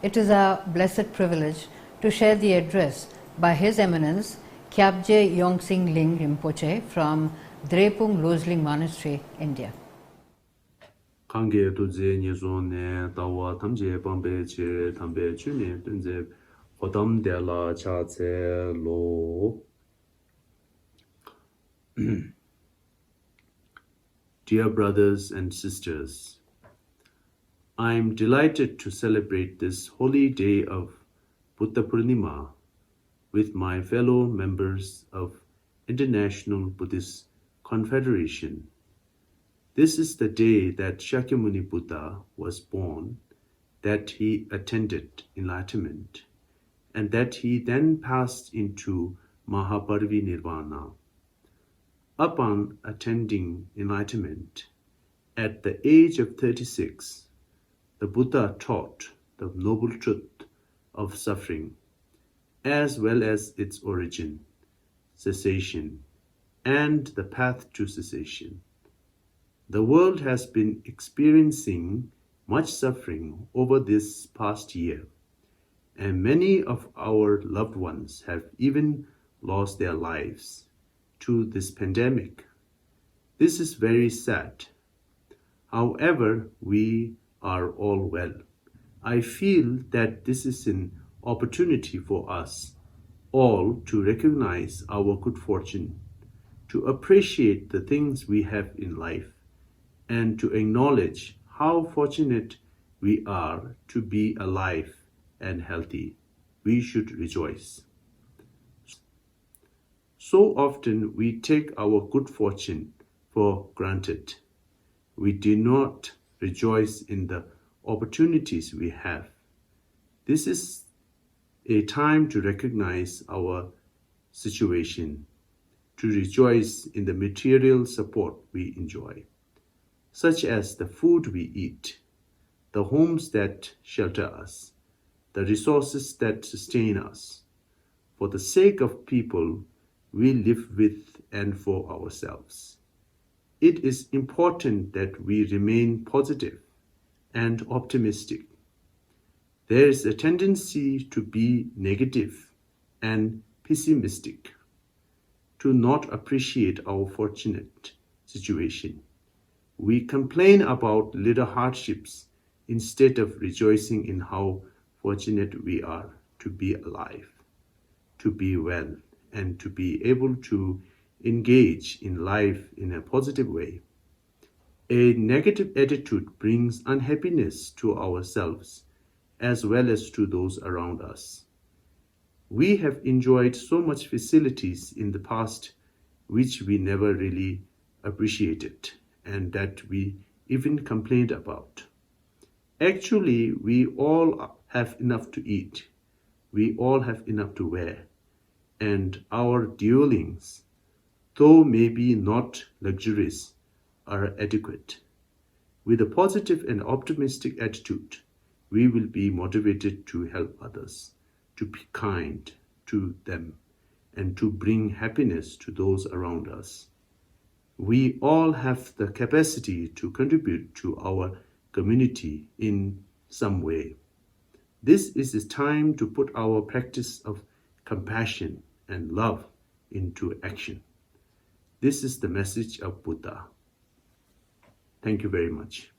it is our blessed privilege to share the address by His Eminence Kyabje Yongsing Ling Rinpoche from Drepung Losling Monastery, India. Kange tuze nizone tawa tamje pambe che tambe chune tunze hodam de la cha tse lo. Dear brothers and sisters, I am delighted to celebrate this holy day of Buddha Purnima with my fellow members of International Buddhist Confederation. This is the day that Shakyamuni Buddha was born, that he attained enlightenment, and that he then passed into Mahaparinirvana. Upon attaining enlightenment, at the age of 36, the Buddha taught the noble truth of suffering, as well as its origin, cessation, and the path to cessation. The world has been experiencing much suffering over this past year, and many of our loved ones have even lost their lives to this pandemic. This is very sad. However, we are all well. I feel that this is an opportunity for us all to recognize our good fortune, to appreciate the things we have in life, and to acknowledge how fortunate we are to be alive and healthy. We should rejoice. So often we take our good fortune for granted. We do not rejoice in the opportunities we have. This is a time to recognize our situation, to rejoice in the material support we enjoy, such as the food we eat, the homes that shelter us, the resources that sustain us, for the sake of people we live with and for ourselves. It is important that we remain positive and optimistic. There is a tendency to be negative and pessimistic, to not appreciate our fortunate situation. We complain about little hardships instead of rejoicing in how fortunate we are to be alive, to be well, and to be able to engage in life in a positive way. A negative attitude brings unhappiness to ourselves as well as to those around us. We have enjoyed so much facilities in the past which we never really appreciated and that we even complained about. Actually, we all have enough to eat. We all have enough to wear. And our dwellings, though maybe not luxurious, are adequate. With a positive and optimistic attitude, we will be motivated to help others, to be kind to them, and to bring happiness to those around us. We all have the capacity to contribute to our community in some way. This is a time to put our practice of compassion and love into action. This is the message of Buddha. Thank you very much.